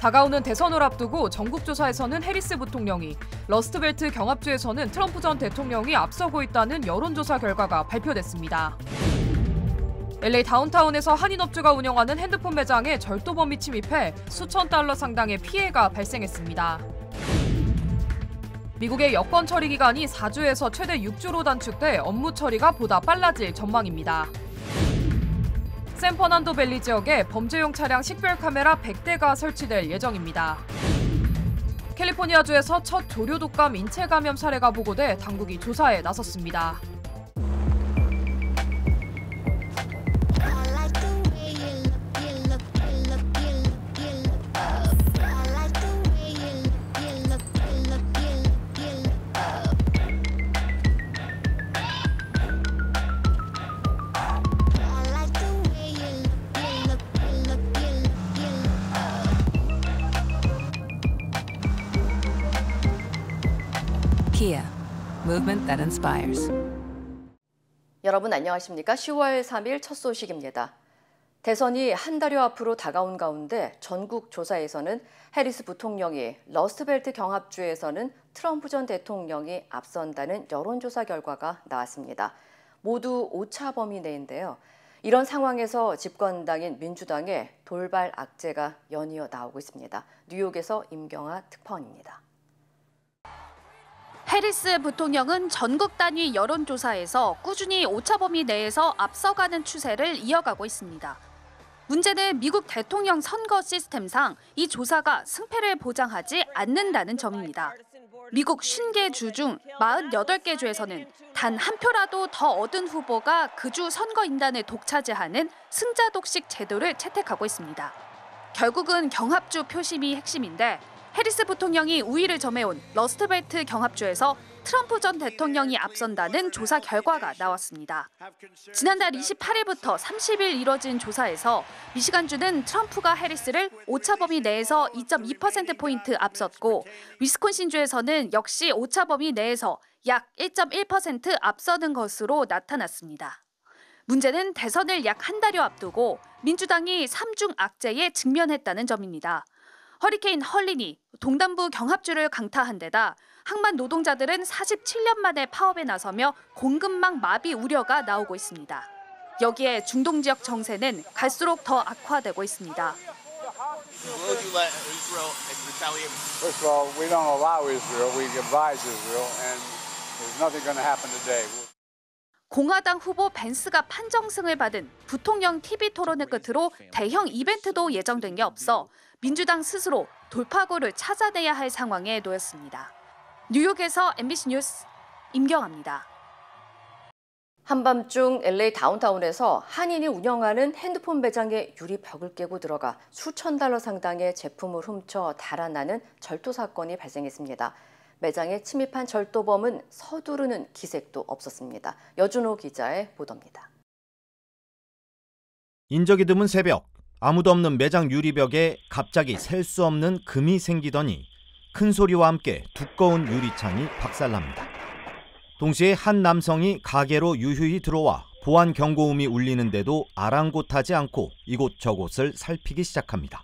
다가오는 대선을 앞두고 전국조사에서는 해리스 부통령이, 러스트벨트 경합주에서는 트럼프 전 대통령이 앞서고 있다는 여론조사 결과가 발표됐습니다. LA 다운타운에서 한인업주가 운영하는 핸드폰 매장에 절도범이 침입해 수천 달러 상당의 피해가 발생했습니다. 미국의 여권 처리 기간이 4주에서 최대 6주로 단축돼 업무 처리가 보다 빨라질 전망입니다. 샌퍼난도 밸리 지역에 범죄용 차량 식별 카메라 100대가 설치될 예정입니다. 캘리포니아주에서 첫 조류 독감 인체 감염 사례가 보고돼 당국이 조사에 나섰습니다. Kia, movement that inspires. 여러분 안녕하십니까? 10월 3일 첫 소식입니다. 대선이 한 달여 앞으로 다가온 가운데 전국 조사에서는 해리스 부통령이, 러스트벨트 경합주에서는 트럼프 전 대통령이 앞선다는 여론조사 결과가 나왔습니다. 모두 오차 범위 내인데요. 이런 상황에서 집권당인 민주당의 돌발 악재가 연이어 나오고 있습니다. 뉴욕에서 임경아 특파원입니다. 해리스 부통령은 전국 단위 여론조사에서 꾸준히 오차 범위 내에서 앞서가는 추세를 이어가고 있습니다. 문제는 미국 대통령 선거 시스템상 이 조사가 승패를 보장하지 않는다는 점입니다. 미국 50개 주 중 48개 주에서는 단 한 표라도 더 얻은 후보가 그 주 선거인단을 독차지하는 승자 독식 제도를 채택하고 있습니다. 결국은 경합주 표심이 핵심인데 해리스 부통령이 우위를 점해온 러스트벨트 경합주에서 트럼프 전 대통령이 앞선다는 조사 결과가 나왔습니다. 지난달 28일부터 30일 이뤄진 조사에서 미시간주는 트럼프가 해리스를 오차 범위 내에서 2.2%포인트 앞섰고 위스콘신주에서는 역시 오차 범위 내에서 약 1.1% 앞서는 것으로 나타났습니다. 문제는 대선을 약 한 달여 앞두고 민주당이 3중 악재에 직면했다는 점입니다. 허리케인 헐린이 동단부 경합주를 강타한 데다 항만 노동자들은 47년 만에 파업에 나서며 공급망 마비 우려가 나오고 있습니다. 여기에 중동 지역 정세는 갈수록 더 악화되고 있습니다. First of all, we don't allow Israel. We advise Israel, and there's nothing going to happen today. 공화당 후보 벤스가 판정승을 받은 부통령 TV 토론을 끝으로 대형 이벤트도 예정된 게 없어 민주당 스스로 돌파구를 찾아내야 할 상황에 놓였습니다. 뉴욕에서 MBC 뉴스 임경아입니다. 한밤중 LA 다운타운에서 한인이 운영하는 핸드폰 매장의 유리벽을 깨고 들어가 수천 달러 상당의 제품을 훔쳐 달아나는 절도 사건이 발생했습니다. 매장에 침입한 절도범은 서두르는 기색도 없었습니다. 여준호 기자의 보도입니다. 인적이 드문 새벽, 아무도 없는 매장 유리벽에 갑자기 셀 수 없는 금이 생기더니 큰 소리와 함께 두꺼운 유리창이 박살납니다. 동시에 한 남성이 가게로 유유히 들어와 보안 경고음이 울리는데도 아랑곳하지 않고 이곳저곳을 살피기 시작합니다.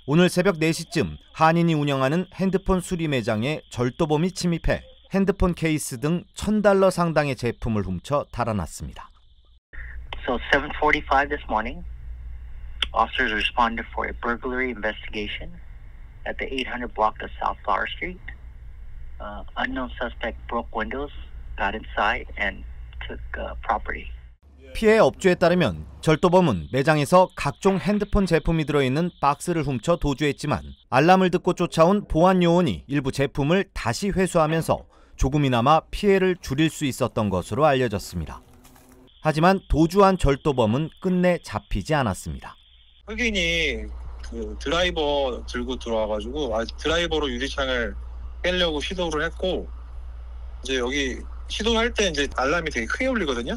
오늘 새벽 4시쯤 한인이 운영하는 핸드폰 수리 매장에 절도범이 침입해 핸드폰 케이스 등 $1,000 상당의 제품을 훔쳐 달아났습니다. So 7:45 this morning, officers responded for a burglary investigation at the 800 block of South Flower Street. Unknown suspect broke windows, got inside, and took property. 피해 업주에 따르면 절도범은 매장에서 각종 핸드폰 제품이 들어있는 박스를 훔쳐 도주했지만 알람을 듣고 쫓아온 보안 요원이 일부 제품을 다시 회수하면서 조금이나마 피해를 줄일 수 있었던 것으로 알려졌습니다. 하지만 도주한 절도범은 끝내 잡히지 않았습니다. 흑인이 그 드라이버 들고 들어와가지고 드라이버로 유리창을 깨려고 시도를 했고, 이제 여기 시도할 때 이제 알람이 되게 크게 울리거든요.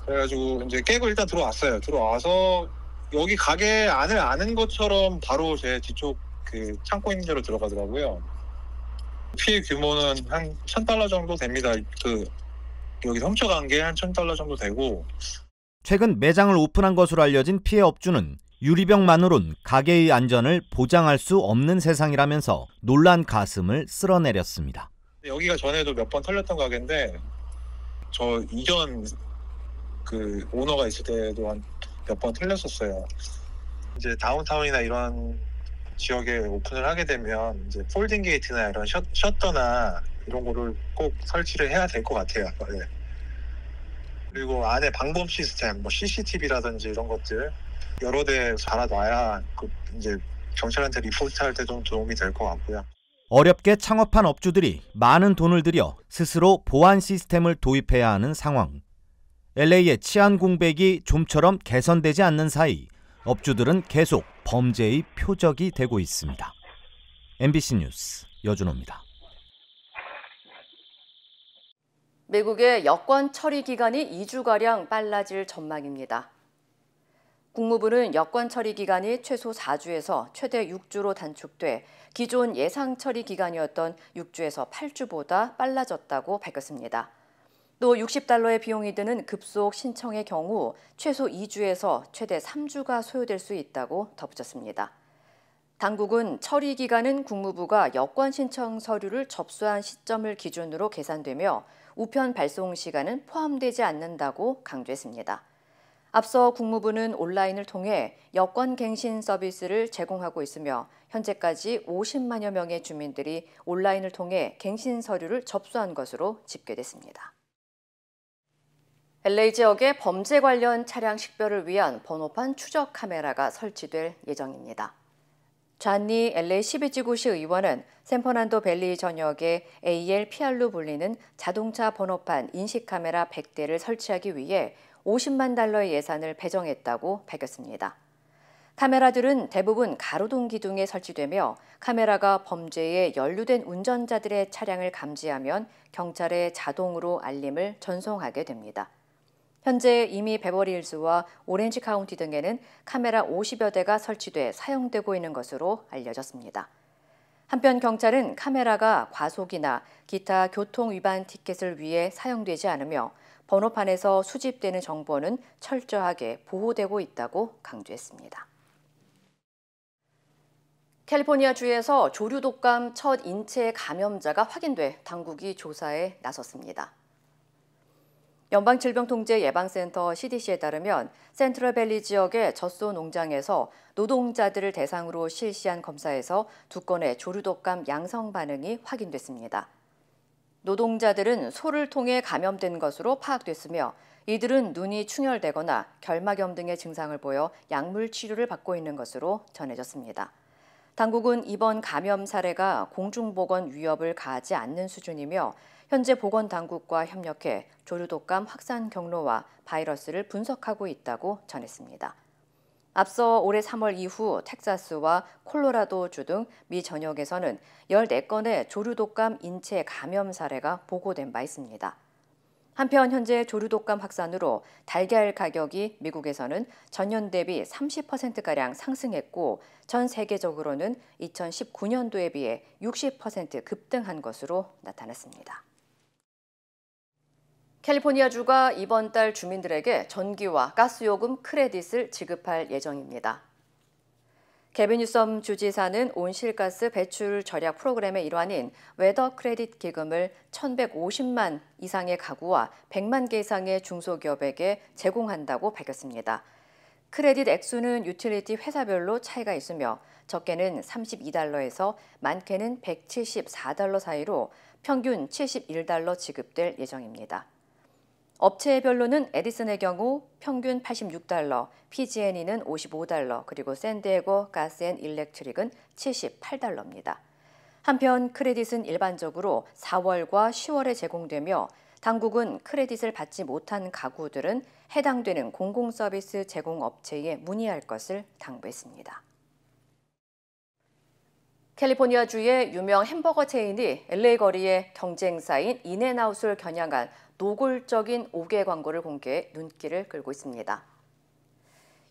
그래가지고 이제 깨고 일단 들어왔어요. 들어와서 여기 가게 안을 아는 것처럼 바로 제 뒤쪽 그 창고 있는 데로 들어가더라고요. 피해 규모는 한 $1,000 정도 됩니다. 그 여기 훔쳐간 게 한 $1,000 정도 되고. 최근 매장을 오픈한 것으로 알려진 피해 업주는 유리병만으론 가게의 안전을 보장할 수 없는 세상이라면서 놀란 가슴을 쓸어내렸습니다. 여기가 전에도 몇 번 털렸던 가게인데 저 이전 그 오너가 있을 때도 한 몇 번 털렸었어요. 이제 다운타운이나 이런 지역에 오픈을 하게 되면 이제 폴딩 게이트나 이런 셔터나 이런 거를 꼭 설치를 해야 될 것 같아요. 네. 그리고 안에 방범 시스템, 뭐 CCTV라든지 이런 것들 여러 대 달아놔야 이제 경찰한테 리포트할 때 좀 도움이 될 것 같고요. 어렵게 창업한 업주들이 많은 돈을 들여 스스로 보안 시스템을 도입해야 하는 상황. LA의 치안 공백이 좀처럼 개선되지 않는 사이 업주들은 계속 범죄의 표적이 되고 있습니다. MBC 뉴스 여준호입니다. 미국의 여권 처리 기간이 2주가량 빨라질 전망입니다. 국무부는 여권 처리 기간이 최소 4주에서 최대 6주로 단축돼 기존 예상 처리 기간이었던 6주에서 8주보다 빨라졌다고 밝혔습니다. 또 $60의 비용이 드는 급속 신청의 경우 최소 2주에서 최대 3주가 소요될 수 있다고 덧붙였습니다. 당국은 처리 기간은 국무부가 여권 신청 서류를 접수한 시점을 기준으로 계산되며 우편 발송 시간은 포함되지 않는다고 강조했습니다. 앞서 국무부는 온라인을 통해 여권 갱신 서비스를 제공하고 있으며 현재까지 50만여 명의 주민들이 온라인을 통해 갱신 서류를 접수한 것으로 집계됐습니다. LA 지역에 범죄 관련 차량 식별을 위한 번호판 추적 카메라가 설치될 예정입니다. 존니 LA 12지구시 의원은 샌퍼난도 밸리 전역에 ALPR로 불리는 자동차 번호판 인식 카메라 100대를 설치하기 위해 $50만 예산을 배정했다고 밝혔습니다. 카메라들은 대부분 가로등 기둥에 설치되며 카메라가 범죄에 연루된 운전자들의 차량을 감지하면 경찰에 자동으로 알림을 전송하게 됩니다. 현재 이미 베버리힐즈와 오렌지 카운티 등에는 카메라 50여 대가 설치돼 사용되고 있는 것으로 알려졌습니다. 한편 경찰은 카메라가 과속이나 기타 교통 위반 티켓을 위해 사용되지 않으며 번호판에서 수집되는 정보는 철저하게 보호되고 있다고 강조했습니다. 캘리포니아주에서 조류 독감 첫 인체 감염자가 확인돼 당국이 조사에 나섰습니다. 연방질병통제예방센터 CDC에 따르면 센트럴밸리 지역의 젖소 농장에서 노동자들을 대상으로 실시한 검사에서 2건의 조류독감 양성 반응이 확인됐습니다. 노동자들은 소를 통해 감염된 것으로 파악됐으며 이들은 눈이 충혈되거나 결막염 등의 증상을 보여 약물 치료를 받고 있는 것으로 전해졌습니다. 당국은 이번 감염 사례가 공중보건 위협을 가하지 않는 수준이며 현재 보건당국과 협력해 조류독감 확산 경로와 바이러스를 분석하고 있다고 전했습니다. 앞서 올해 3월 이후 텍사스와 콜로라도주 등 미 전역에서는 14건의 조류독감 인체 감염 사례가 보고된 바 있습니다. 한편 현재 조류독감 확산으로 달걀 가격이 미국에서는 전년 대비 30%가량 상승했고 전 세계적으로는 2019년도에 비해 60% 급등한 것으로 나타났습니다. 캘리포니아주가 이번 달 주민들에게 전기와 가스요금 크레딧을 지급할 예정입니다. 게빈 뉴섬 주지사는 온실가스 배출 절약 프로그램의 일환인 웨더 크레딧 기금을 1,150만 이상의 가구와 100만 개 이상의 중소기업에게 제공한다고 밝혔습니다. 크레딧 액수는 유틸리티 회사별로 차이가 있으며 적게는 $32에서 많게는 $174 사이로 평균 $71 지급될 예정입니다. 업체별로는 에디슨의 경우 평균 $86, PG&E는 $55, 그리고 샌디에고 가스앤일렉트릭은 $78입니다. 한편 크레딧은 일반적으로 4월과 10월에 제공되며 당국은 크레딧을 받지 못한 가구들은 해당되는 공공서비스 제공업체에 문의할 것을 당부했습니다. 캘리포니아주의 유명 햄버거 체인이 LA 거리의 경쟁사인 인앤아웃을 겨냥한 노골적인 5개 광고를 공개해 눈길을 끌고 있습니다.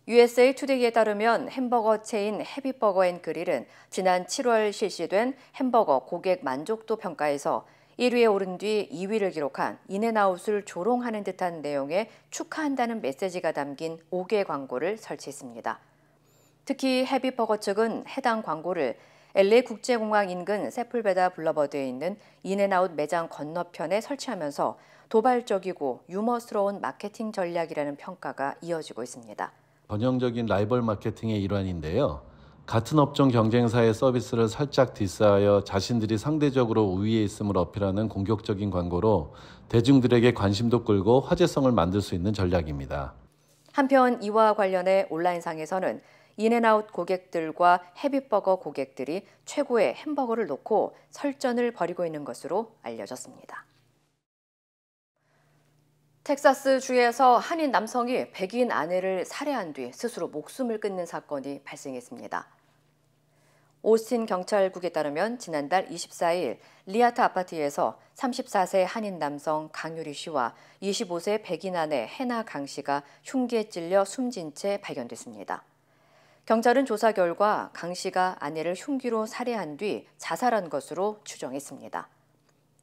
USA 투데이에 따르면 햄버거 체인 헤비버거앤그릴은 지난 7월 실시된 햄버거 고객 만족도 평가에서 1위에 오른 뒤 2위를 기록한 인앤아웃을 조롱하는 듯한 내용의 축하한다는 메시지가 담긴 5개 광고를 설치했습니다. 특히 헤비버거 측은 해당 광고를 LA 국제공항 인근 세풀베다 블러버드에 있는 인앤아웃 매장 건너편에 설치하면서 도발적이고 유머스러운 마케팅 전략이라는 평가가 이어지고 있습니다. 전형적인 라이벌 마케팅의 일환인데요. 같은 업종 경쟁사의 서비스를 살짝 디스하여 자신들이 상대적으로 우위에 있음을 어필하는 공격적인 광고로 대중들에게 관심도 끌고 화제성을 만들 수 있는 전략입니다. 한편 이와 관련해 온라인상에서는 인앤아웃 고객들과 헤비버거 고객들이 최고의 햄버거를 놓고 설전을 벌이고 있는 것으로 알려졌습니다. 텍사스주에서 한인 남성이 백인 아내를 살해한 뒤 스스로 목숨을 끊는 사건이 발생했습니다. 오스틴 경찰국에 따르면 지난달 24일 리아트 아파트에서 34세 한인 남성 강유리 씨와 25세 백인 아내 해나 강 씨가 흉기에 찔려 숨진 채 발견됐습니다. 경찰은 조사 결과 강 씨가 아내를 흉기로 살해한 뒤 자살한 것으로 추정했습니다.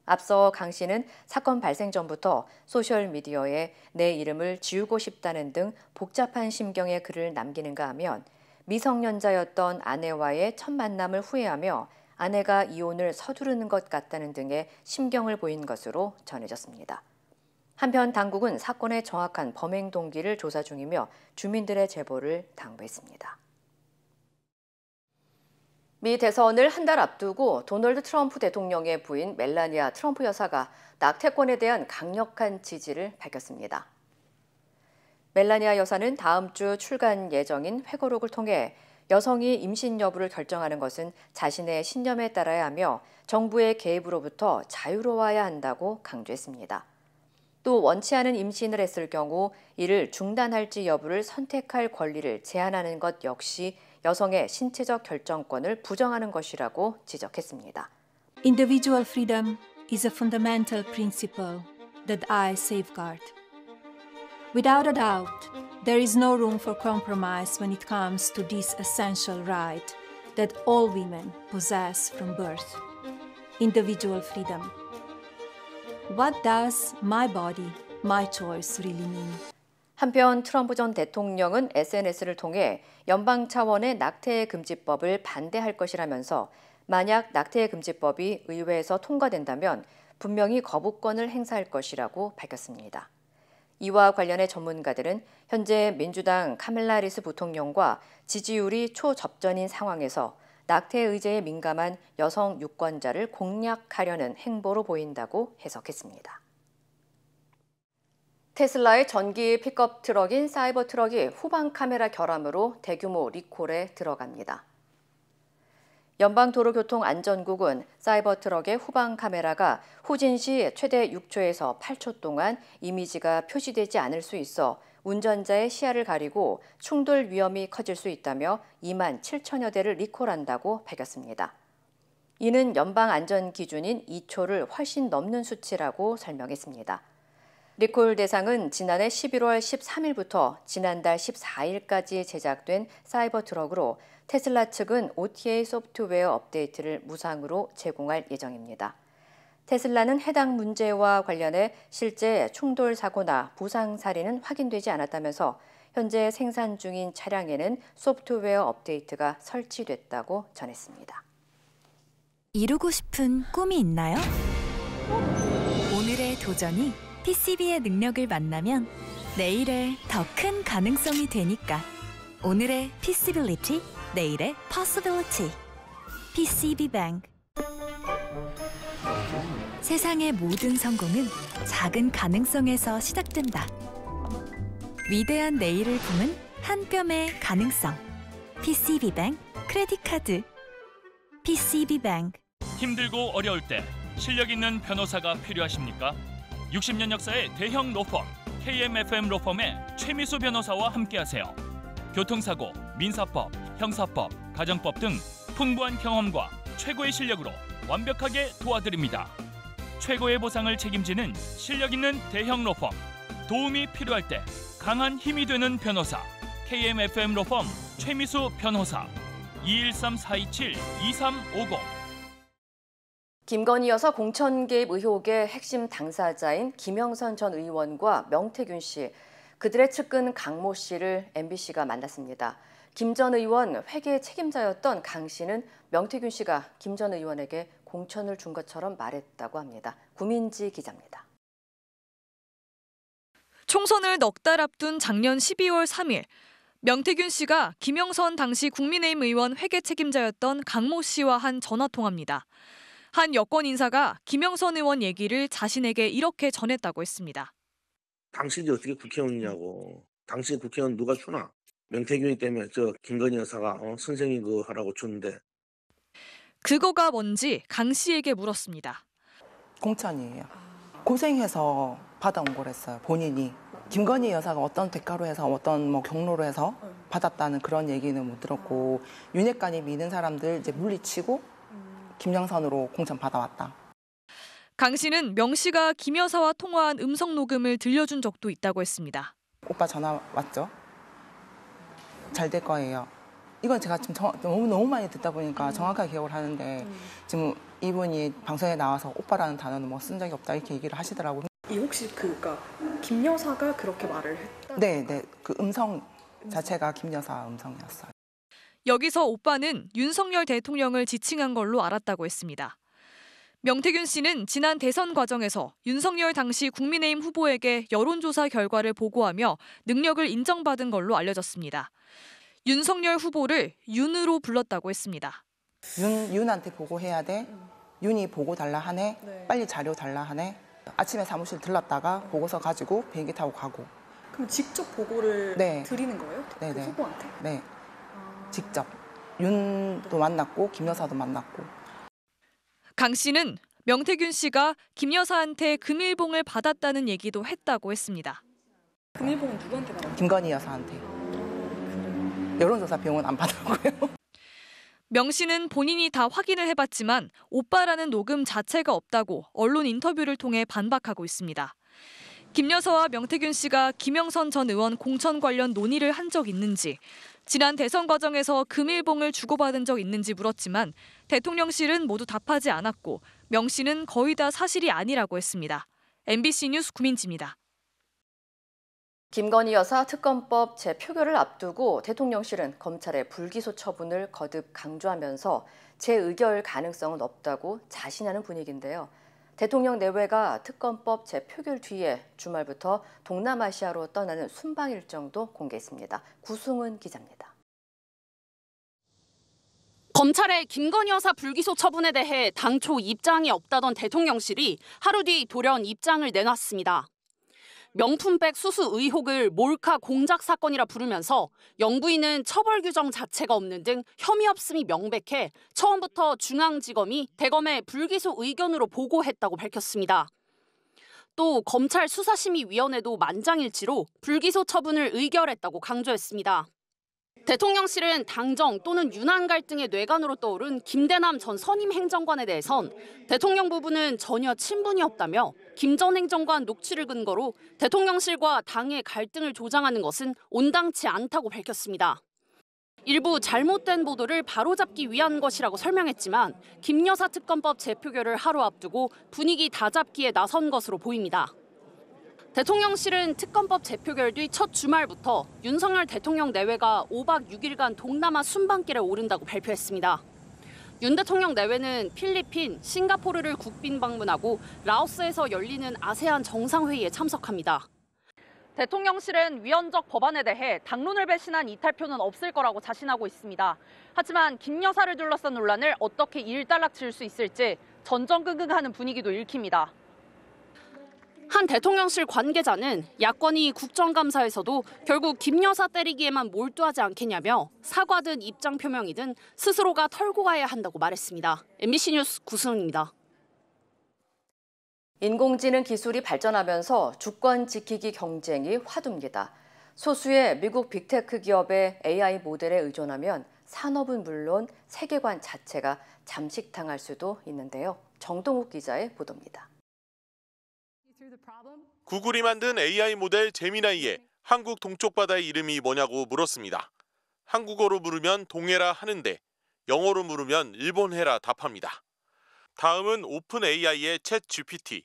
앞서 강 씨는 사건 발생 전부터 소셜미디어에 내 이름을 지우고 싶다는 등 복잡한 심경의 글을 남기는가 하면 미성년자였던 아내와의 첫 만남을 후회하며 아내가 이혼을 서두르는 것 같다는 등의 심경을 보인 것으로 전해졌습니다. 한편 당국은 사건의 정확한 범행 동기를 조사 중이며 주민들의 제보를 당부했습니다. 미 대선을 한 달 앞두고 도널드 트럼프 대통령의 부인 멜라니아 트럼프 여사가 낙태권에 대한 강력한 지지를 밝혔습니다. 멜라니아 여사는 다음 주 출간 예정인 회고록을 통해 여성이 임신 여부를 결정하는 것은 자신의 신념에 따라야 하며 정부의 개입으로부터 자유로워야 한다고 강조했습니다. 또 원치 않은 임신을 했을 경우 이를 중단할지 여부를 선택할 권리를 제한하는 것 역시 여성의 신체적 결정권을 부정하는 것이라고 지적했습니다. Individual freedom is a fundamental principle that I safeguard. Without a doubt, there is no room for compromise when it comes to this essential right that all women possess from birth. Individual freedom. What does my body, my choice really mean? 한편 트럼프 전 대통령은 SNS를 통해 연방 차원의 낙태 금지법을 반대할 것이라면서 만약 낙태 금지법이 의회에서 통과된다면 분명히 거부권을 행사할 것이라고 밝혔습니다. 이와 관련해 전문가들은 현재 민주당 카밀라 해리스 부통령과 지지율이 초접전인 상황에서 낙태 의제에 민감한 여성 유권자를 공략하려는 행보로 보인다고 해석했습니다. 테슬라의 전기 픽업 트럭인 사이버 트럭이 후방 카메라 결함으로 대규모 리콜에 들어갑니다. 연방도로교통안전국은 사이버 트럭의 후방 카메라가 후진 시 최대 6초에서 8초 동안 이미지가 표시되지 않을 수 있어 운전자의 시야를 가리고 충돌 위험이 커질 수 있다며 2만 7천여 대를 리콜한다고 밝혔습니다. 이는 연방 안전 기준인 2초를 훨씬 넘는 수치라고 설명했습니다. 리콜 대상은 지난해 11월 13일부터 지난달 14일까지 제작된 사이버 트럭으로 테슬라 측은 OTA 소프트웨어 업데이트를 무상으로 제공할 예정입니다. 테슬라는 해당 문제와 관련해 실제 충돌 사고나 부상 사례는 확인되지 않았다면서 현재 생산 중인 차량에는 소프트웨어 업데이트가 설치됐다고 전했습니다. 이루고 싶은 꿈이 있나요? 오늘의 도전이 PCB의 능력을 만나면 내일의 더 큰 가능성이 되니까. 오늘의 PCbility, 내일의 Possibility. PCB뱅크. 세상의 모든 성공은 작은 가능성에서 시작된다. 위대한 내일을 품은 한 뼘의 가능성. PCB뱅크 크레딧카드. PCB뱅크. 힘들고 어려울 때 실력 있는 변호사가 필요하십니까? 60년 역사의 대형 로펌 KMFM 로펌의 최미수 변호사와 함께하세요. 교통사고, 민사법, 형사법, 가정법 등 풍부한 경험과 최고의 실력으로 완벽하게 도와드립니다. 최고의 보상을 책임지는 실력 있는 대형 로펌. 도움이 필요할 때 강한 힘이 되는 변호사. KMFM 로펌 최미수 변호사. 213-427-2350. 김건희 여사 공천 개입 의혹의 핵심 당사자인 김영선 전 의원과 명태균 씨, 그들의 측근 강모 씨를 MBC가 만났습니다. 김 전 의원 회계 책임자였던 강 씨는 명태균 씨가 김 전 의원에게 공천을 준 것처럼 말했다고 합니다. 구민지 기자입니다. 총선을 넉 달 앞둔 작년 12월 3일, 명태균 씨가 김영선 당시 국민의힘 의원 회계 책임자였던 강모 씨와 한 전화통화입니다. 한 여권 인사가 김영선 의원 얘기를 자신에게 이렇게 전했다고 했습니다. 당신이 어떻게 국회의원이냐고. 당신 국회의원 누가 주나? 명태균이 때문에 저 김건희 여사가 선생님 그거 하라고 줬는데. 그거가 뭔지 강 씨에게 물었습니다. 공천이에요. 고생해서 받아온 거랬어요. 본인이. 김건희 여사가 어떤 대가로 해서 어떤 경로로 해서 받았다는 그런 얘기는 못 들었고 윤핵관이 믿는 사람들 이제 물리치고 김영선으로 공천 받아왔다. 강 씨는 명 씨가 김 여사와 통화한 음성 녹음을 들려준 적도 있다고 했습니다. 오빠 전화 왔죠? 잘 될 거예요. 이건 제가 지금 너무 많이 듣다 보니까 정확하게 기억을 하는데 지금 이분이 방송에 나와서 오빠라는 단어는 뭐 쓴 적이 없다 이렇게 얘기를 하시더라고요. 이 혹시 그러니까 김 여사가 그렇게 말을 했다? 네. 그 음성 자체가 김 여사 음성이었어요. 여기서 오빠는 윤석열 대통령을 지칭한 걸로 알았다고 했습니다. 명태균 씨는 지난 대선 과정에서 윤석열 당시 국민의힘 후보에게 여론조사 결과를 보고하며 능력을 인정받은 걸로 알려졌습니다. 윤석열 후보를 윤으로 불렀다고 했습니다. 윤한테 보고해야 돼. 윤이 보고 달라 하네. 네. 빨리 자료 달라 하네. 아침에 사무실 들렀다가 보고서 가지고 비행기 타고 가고. 그럼 직접 보고를 네. 드리는 거예요? 네네. 그 후보한테? 네. 직접. 윤도 만났고 김 여사도 만났고. 강 씨는 명태균 씨가 김 여사한테 금일봉을 받았다는 얘기도 했다고 했습니다. 금일봉은 누구한테 받았어요? 김건희 여사한테. 여론조사 비용은 안 받았고요. 명 씨는 본인이 다 확인을 해봤지만 오빠라는 녹음 자체가 없다고 언론 인터뷰를 통해 반박하고 있습니다. 김 여사와 명태균 씨가 김영선 전 의원 공천 관련 논의를 한 적 있는지, 지난 대선 과정에서 금일봉을 주고받은 적 있는지 물었지만 대통령실은 모두 답하지 않았고 명 씨는 거의 다 사실이 아니라고 했습니다. MBC 뉴스 구민지입니다. 김건희 여사 특검법 재표결을 앞두고 대통령실은 검찰의 불기소 처분을 거듭 강조하면서 재의결 가능성은 없다고 자신하는 분위기인데요. 대통령 내외가 특검법 재표결 뒤에 주말부터 동남아시아로 떠나는 순방 일정도 공개했습니다. 구승은 기자입니다. 검찰의 김건희 여사 불기소 처분에 대해 당초 입장이 없다던 대통령실이 하루 뒤 돌연 입장을 내놨습니다. 명품백 수수 의혹을 몰카 공작 사건이라 부르면서 영부인은 처벌 규정 자체가 없는 등 혐의 없음이 명백해 처음부터 중앙지검이 대검에 불기소 의견으로 보고했다고 밝혔습니다. 또 검찰 수사심의위원회도 만장일치로 불기소 처분을 의결했다고 강조했습니다. 대통령실은 당정 또는 윤한 갈등의 뇌관으로 떠오른 김대남 전 선임 행정관에 대해선 대통령 부부는 전혀 친분이 없다며 김 전 행정관 녹취를 근거로 대통령실과 당의 갈등을 조장하는 것은 온당치 않다고 밝혔습니다. 일부 잘못된 보도를 바로잡기 위한 것이라고 설명했지만 김 여사 특검법 재표결을 하루 앞두고 분위기 다잡기에 나선 것으로 보입니다. 대통령실은 특검법 재표결 뒤 첫 주말부터 윤석열 대통령 내외가 5박 6일간 동남아 순방길에 오른다고 발표했습니다. 윤 대통령 내외는 필리핀, 싱가포르를 국빈 방문하고 라오스에서 열리는 아세안 정상회의에 참석합니다. 대통령실은 위헌적 법안에 대해 당론을 배신한 이탈표는 없을 거라고 자신하고 있습니다. 하지만 김 여사를 둘러싼 논란을 어떻게 일단락질 수 있을지 전전긍긍하는 분위기도 읽힙니다. 한 대통령실 관계자는 야권이 국정감사에서도 결국 김 여사 때리기에만 몰두하지 않겠냐며 사과든 입장 표명이든 스스로가 털고 가야 한다고 말했습니다. MBC 뉴스 구승은입니다. 인공지능 기술이 발전하면서 주권 지키기 경쟁이 화두입니다. 소수의 미국 빅테크 기업의 AI 모델에 의존하면 산업은 물론 세계관 자체가 잠식당할 수도 있는데요. 정동욱 기자의 보도입니다. 구글이 만든 AI 모델 제미나이에 한국 동쪽 바다의 이름이 뭐냐고 물었습니다. 한국어로 물으면 동해라 하는데 영어로 물으면 일본해라 답합니다. 다음은 오픈 AI의 챗 GPT.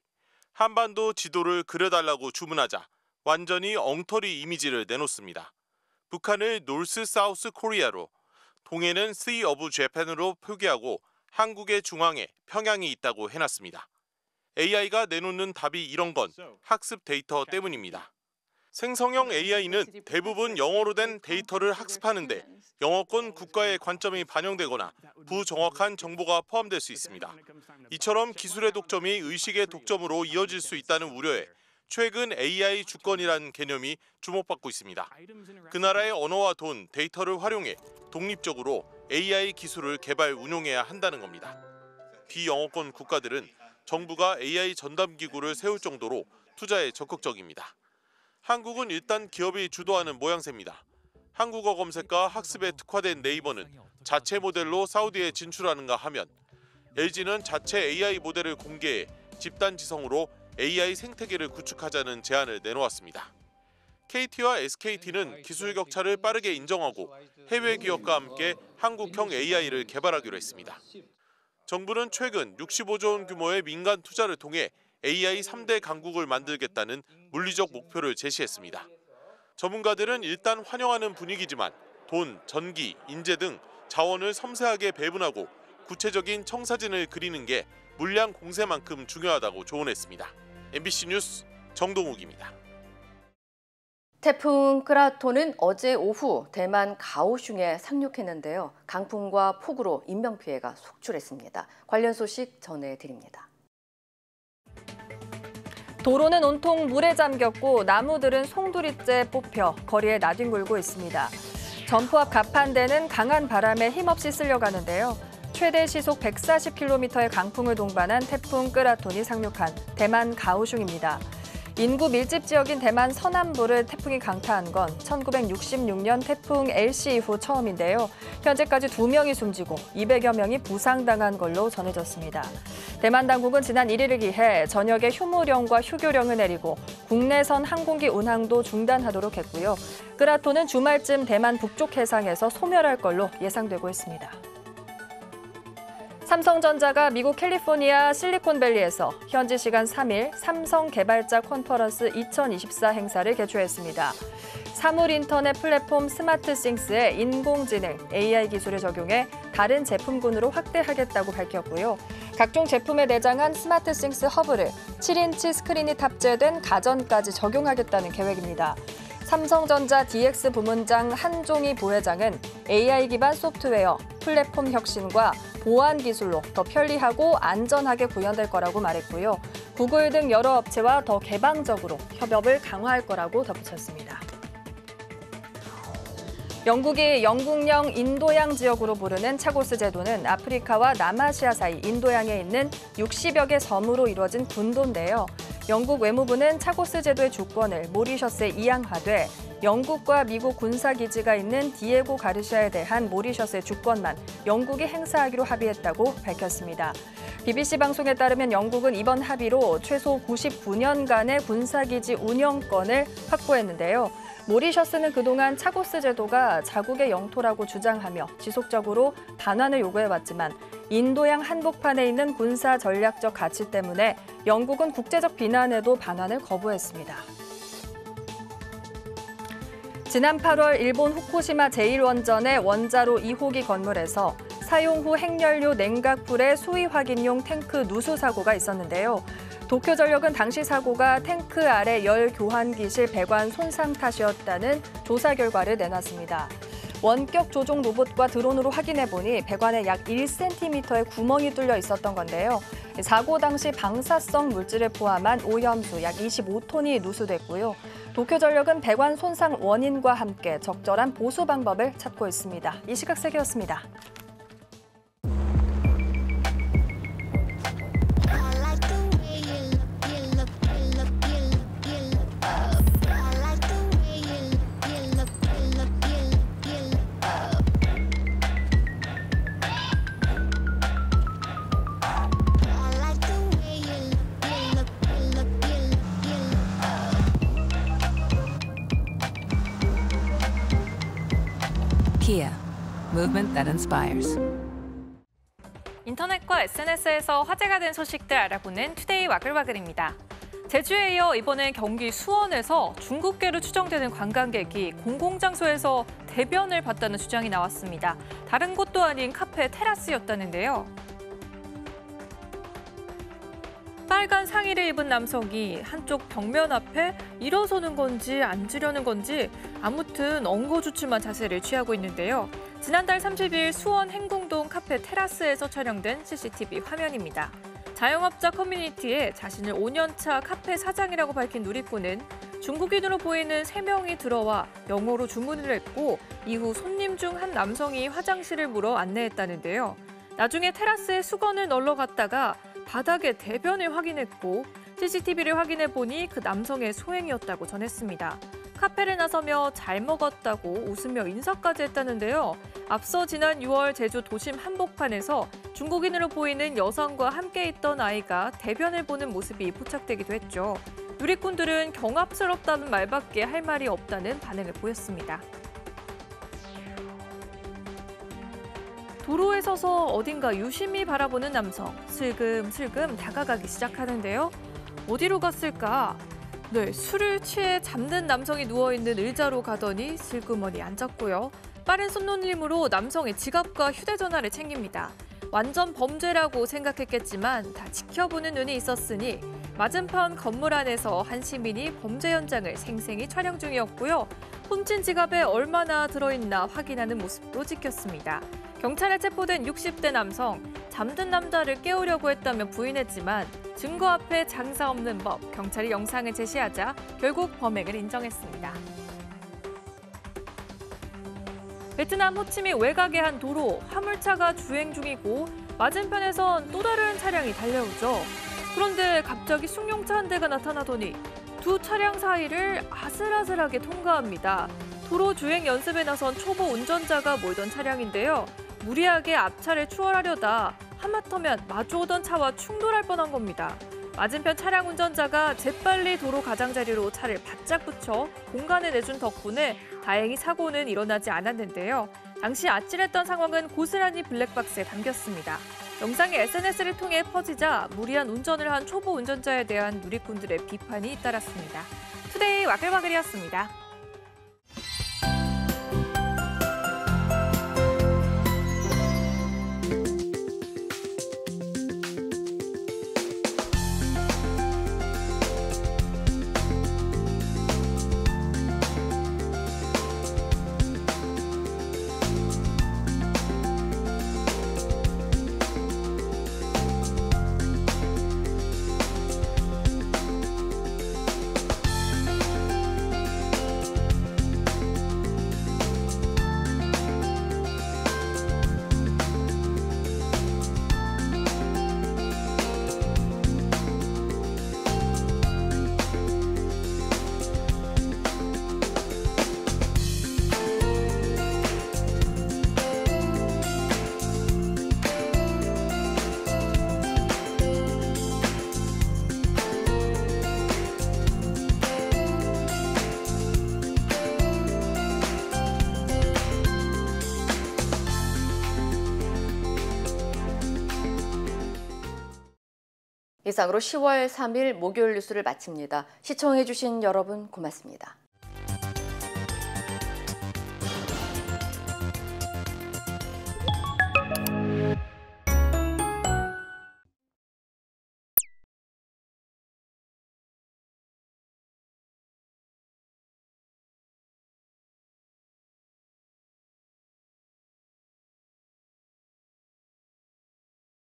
한반도 지도를 그려달라고 주문하자 완전히 엉터리 이미지를 내놓습니다. 북한을 노스 사우스 코리아로, 동해는 Sea of Japan으로 표기하고 한국의 중앙에 평양이 있다고 해놨습니다. AI가 내놓는 답이 이런 건 학습 데이터 때문입니다. 생성형 AI는 대부분 영어로 된 데이터를 학습하는데 영어권 국가의 관점이 반영되거나 부정확한 정보가 포함될 수 있습니다. 이처럼 기술의 독점이 의식의 독점으로 이어질 수 있다는 우려에 최근 AI 주권이라는 개념이 주목받고 있습니다. 그 나라의 언어와 돈, 데이터를 활용해 독립적으로 AI 기술을 개발, 운용해야 한다는 겁니다. 비영어권 국가들은 정부가 AI 전담 기구를 세울 정도로 투자에 적극적입니다. 한국은 일단 기업이 주도하는 모양새입니다. 한국어 검색과 학습에 특화된 네이버는 자체 모델로 사우디에 진출하는가 하면 LG는 자체 AI 모델을 공개해 집단 지성으로 AI 생태계를 구축하자는 제안을 내놓았습니다. KT와 SKT는 기술 격차를 빠르게 인정하고 해외 기업과 함께 한국형 AI를 개발하기로 했습니다. 정부는 최근 65조 원 규모의 민간 투자를 통해 AI 3대 강국을 만들겠다는 물리적 목표를 제시했습니다. 전문가들은 일단 환영하는 분위기지만 돈, 전기, 인재 등 자원을 섬세하게 배분하고 구체적인 청사진을 그리는 게 물량 공세만큼 중요하다고 조언했습니다. MBC 뉴스 정동욱입니다. 태풍 끄라토는 어제 오후 대만 가오슝에 상륙했는데요. 강풍과 폭우로 인명피해가 속출했습니다. 관련 소식 전해드립니다. 도로는 온통 물에 잠겼고 나무들은 송두리째 뽑혀 거리에 나뒹굴고 있습니다. 점포 앞 가판대는 강한 바람에 힘없이 쓸려가는데요. 최대 시속 140km의 강풍을 동반한 태풍 끄라톤이 상륙한 대만 가오슝입니다. 인구 밀집 지역인 대만 서남부를 태풍이 강타한 건 1966년 태풍 엘시 이후 처음인데요. 현재까지 2명이 숨지고 200여 명이 부상당한 걸로 전해졌습니다. 대만 당국은 지난 1일을 기해 저녁에 휴무령과 휴교령을 내리고 국내선 항공기 운항도 중단하도록 했고요. 끄라톤은 주말쯤 대만 북쪽 해상에서 소멸할 걸로 예상되고 있습니다. 삼성전자가 미국 캘리포니아 실리콘밸리에서 현지 시간 3일 삼성 개발자 컨퍼런스 2024 행사를 개최했습니다. 사물 인터넷 플랫폼 스마트싱스에 인공지능, AI 기술을 적용해 다른 제품군으로 확대하겠다고 밝혔고요. 각종 제품에 내장한 스마트싱스 허브를 7인치 스크린이 탑재된 가전까지 적용하겠다는 계획입니다. 삼성전자 DX 부문장 한종희 부회장은 AI 기반 소프트웨어, 플랫폼 혁신과 보안 기술로 더 편리하고 안전하게 구현될 거라고 말했고요. 구글 등 여러 업체와 더 개방적으로 협업을 강화할 거라고 덧붙였습니다. 영국이 영국령 인도양 지역으로 부르는 차고스 제도는 아프리카와 남아시아 사이 인도양에 있는 60여 개 섬으로 이루어진 군도인데요. 영국 외무부는 차고스 제도의 주권을 모리셔스에 이양하되 영국과 미국 군사기지가 있는 디에고 가르시아에 대한 모리셔스의 주권만 영국이 행사하기로 합의했다고 밝혔습니다. BBC 방송에 따르면 영국은 이번 합의로 최소 99년간의 군사기지 운영권을 확보했는데요. 모리셔스는 그동안 차고스 제도가 자국의 영토라고 주장하며 지속적으로 반환을 요구해왔지만 인도양 한복판에 있는 군사 전략적 가치 때문에 영국은 국제적 비난에도 반환을 거부했습니다. 지난 8월 일본 후쿠시마 제1원전의 원자로 2호기 건물에서 사용 후 핵연료 냉각불의 수위 확인용 탱크 누수 사고가 있었는데요. 도쿄전력은 당시 사고가 탱크 아래 열 교환기실 배관 손상 탓이었다는 조사 결과를 내놨습니다. 원격 조종 로봇과 드론으로 확인해보니 배관에 약 1cm의 구멍이 뚫려 있었던 건데요. 사고 당시 방사성 물질을 포함한 오염수 약 25톤이 누수됐고요. 도쿄전력은 배관 손상 원인과 함께 적절한 보수 방법을 찾고 있습니다. 이 시각 세계였습니다. Kia, movement that inspires. 인터넷과 SNS에서 화제가 된 소식들 알아보는 투데이 와글와글입니다. 제주에 이어 이번엔 경기 수원에서 중국계로 추정되는 관광객이 공공장소에서 대변을 봤다는 주장이 나왔습니다. 다른 곳도 아닌 카페 테라스였다는데요. 빨간 상의를 입은 남성이 한쪽 벽면 앞에 일어서는 건지 앉으려는 건지 아무튼 엉거주춤한 자세를 취하고 있는데요. 지난달 30일 수원 행궁동 카페 테라스에서 촬영된 CCTV 화면입니다. 자영업자 커뮤니티에 자신을 5년차 카페 사장이라고 밝힌 누리꾼은 중국인으로 보이는 3명이 들어와 영어로 주문을 했고 이후 손님 중 한 남성이 화장실을 물어 안내했다는데요. 나중에 테라스에 수건을 널러 갔다가 바닥에 대변을 확인했고 CCTV를 확인해 보니 그 남성의 소행이었다고 전했습니다. 카페를 나서며 잘 먹었다고 웃으며 인사까지 했다는데요. 앞서 지난 6월 제주 도심 한복판에서 중국인으로 보이는 여성과 함께 있던 아이가 대변을 보는 모습이 포착되기도 했죠. 누리꾼들은 경압스럽다는 말밖에 할 말이 없다는 반응을 보였습니다. 도로에 서서 어딘가 유심히 바라보는 남성, 슬금슬금 다가가기 시작하는데요. 어디로 갔을까? 네, 술을 취해 잠든 남성이 누워있는 의자로 가더니 슬그머니 앉았고요. 빠른 손놀림으로 남성의 지갑과 휴대전화를 챙깁니다. 완전 범죄라고 생각했겠지만 다 지켜보는 눈이 있었으니 맞은편 건물 안에서 한 시민이 범죄 현장을 생생히 촬영 중이었고요. 훔친 지갑에 얼마나 들어있나 확인하는 모습도 찍혔습니다. 경찰에 체포된 60대 남성, 잠든 남자를 깨우려고 했다며 부인했지만 증거 앞에 장사 없는 법, 경찰이 영상을 제시하자 결국 범행을 인정했습니다. 베트남 호치민 외곽의 한 도로, 화물차가 주행 중이고 맞은편에선 또 다른 차량이 달려오죠. 그런데 갑자기 승용차 한 대가 나타나더니 두 차량 사이를 아슬아슬하게 통과합니다. 도로 주행 연습에 나선 초보 운전자가 몰던 차량인데요. 무리하게 앞차를 추월하려다 하마터면 마주오던 차와 충돌할 뻔한 겁니다. 맞은편 차량 운전자가 재빨리 도로 가장자리로 차를 바짝 붙여 공간을 내준 덕분에 다행히 사고는 일어나지 않았는데요. 당시 아찔했던 상황은 고스란히 블랙박스에 담겼습니다. 영상이 SNS를 통해 퍼지자 무리한 운전을 한 초보 운전자에 대한 누리꾼들의 비판이 잇따랐습니다. 투데이 와글와글이었습니다. 이상으로 10월 3일 목요일 뉴스를 마칩니다. 시청해주신 여러분 고맙습니다.